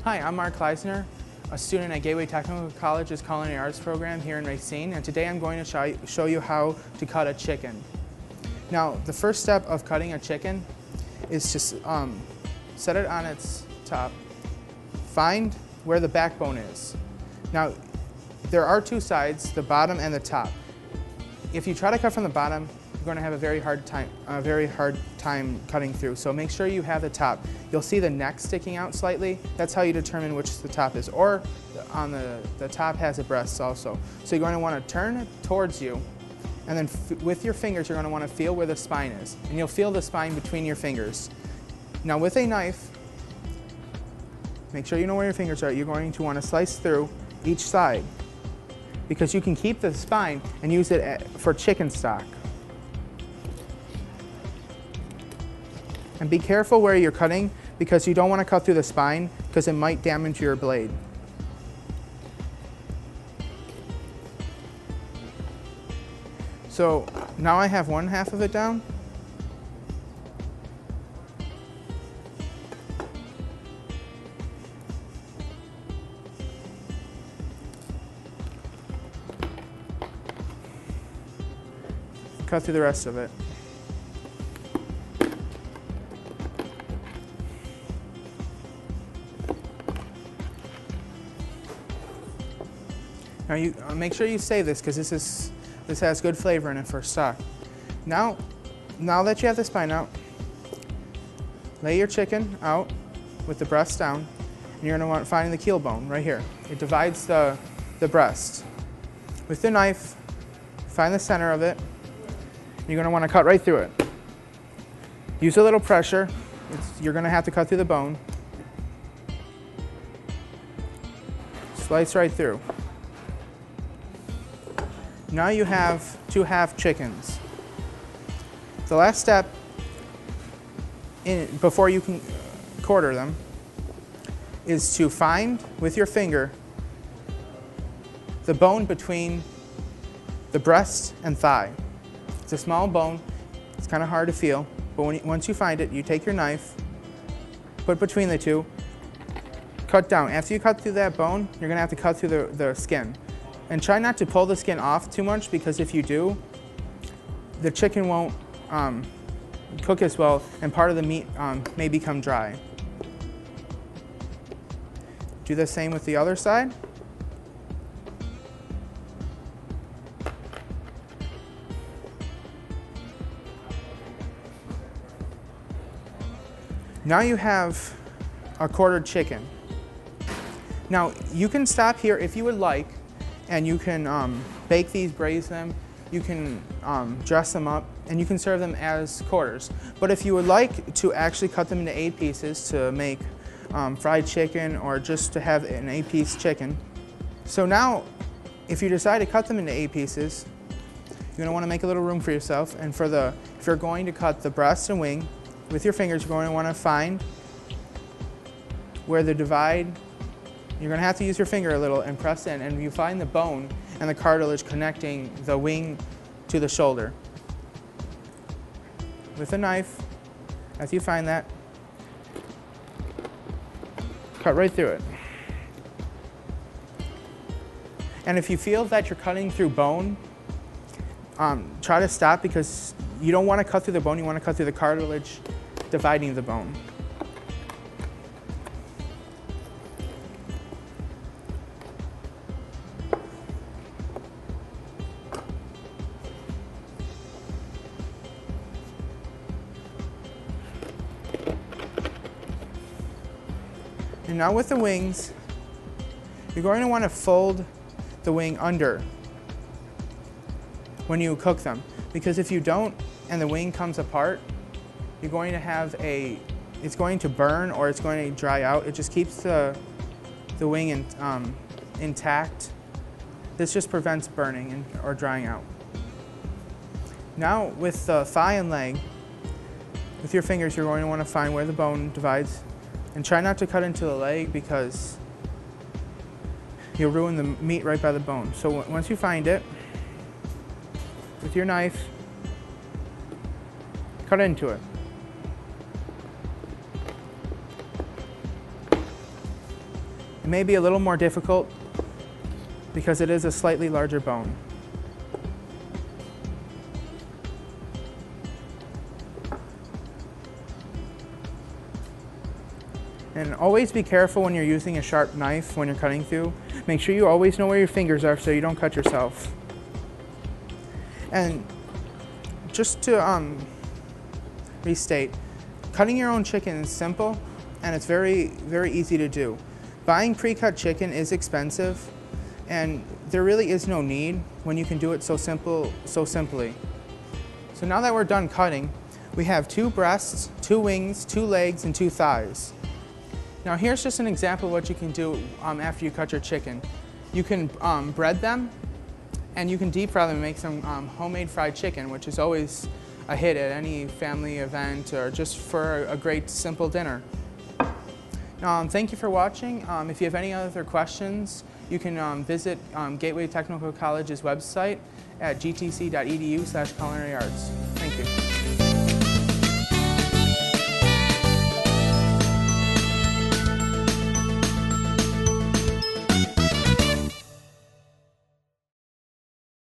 Hi, I'm Mark Kleisner, a student at Gateway Technical College's Culinary Arts program here in Racine, and today I'm going to show you how to cut a chicken. Now, the first step of cutting a chicken is to set it on its top, find where the backbone is. Now, there are two sides, the bottom and the top. If you try to cut from the bottom, you're going to have a very hard time cutting through. So make sure you have the top. You'll see the neck sticking out slightly. That's how you determine which the top is. Or on the top has a breast also. So you're going to want to turn it towards you, and then with your fingers you're going to want to feel where the spine is. And you'll feel the spine between your fingers. Now with a knife, make sure you know where your fingers are. You're going to want to slice through each side, because you can keep the spine and use it for chicken stock. And be careful where you're cutting, because you don't want to cut through the spine because it might damage your blade. So now I have one half of it down. Cut through the rest of it. Now you make sure you save this, because this has good flavor in it for stock. Now that you have the spine out, lay your chicken out with the breast down, and you're going to want to find the keel bone right here. It divides the breast. With the knife, find the center of it. You're going to want to cut right through it. Use a little pressure. You're going to have to cut through the bone. Slice right through. Now you have two half chickens. The last step before you can quarter them is to find with your finger the bone between the breast and thigh. It's a small bone. It's kind of hard to feel, but once you find it, you take your knife, put between the two, cut down. After you cut through that bone, you're going to have to cut through the skin. And try not to pull the skin off too much, because if you do, the chicken won't cook as well, and part of the meat may become dry. Do the same with the other side. Now you have a quartered chicken. Now you can stop here if you would like, and you can bake these, braise them, you can dress them up, and you can serve them as quarters. But if you would like to actually cut them into 8 pieces to make fried chicken, or just to have an 8-piece chicken. So now, if you decide to cut them into 8 pieces, you're going to want to make a little room for yourself. And if you're going to cut the breast and wing, with your fingers you're going to want to find where the divide. You're going to have to use your finger a little and press in, and you find the bone and the cartilage connecting the wing to the shoulder. With a knife, after you find that, cut right through it. And if you feel that you're cutting through bone, try to stop, because you don't want to cut through the bone, you want to cut through the cartilage dividing the bone. And now with the wings, you're going to want to fold the wing under when you cook them, because if you don't and the wing comes apart, you're going to have it's going to burn, or it's going to dry out. It just keeps the wing intact. This just prevents burning or drying out. Now with the thigh and leg, with your fingers you're going to want to find where the bone divides. And try not to cut into the leg, because you'll ruin the meat right by the bone. So once you find it, with your knife, cut into it. It may be a little more difficult because it is a slightly larger bone. And always be careful when you're using a sharp knife when you're cutting through. Make sure you always know where your fingers are so you don't cut yourself. And just to restate, cutting your own chicken is simple and it's very, very easy to do. Buying pre-cut chicken is expensive and there really is no need when you can do it so simply. So now that we're done cutting, we have 2 breasts, 2 wings, 2 legs, and 2 thighs. Now here's just an example of what you can do after you cut your chicken. You can bread them and you can deep fry them and make some homemade fried chicken, which is always a hit at any family event or just for a great simple dinner. Thank you for watching. If you have any other questions, you can visit Gateway Technical College's website at gtc.edu/culinary arts. Thank you.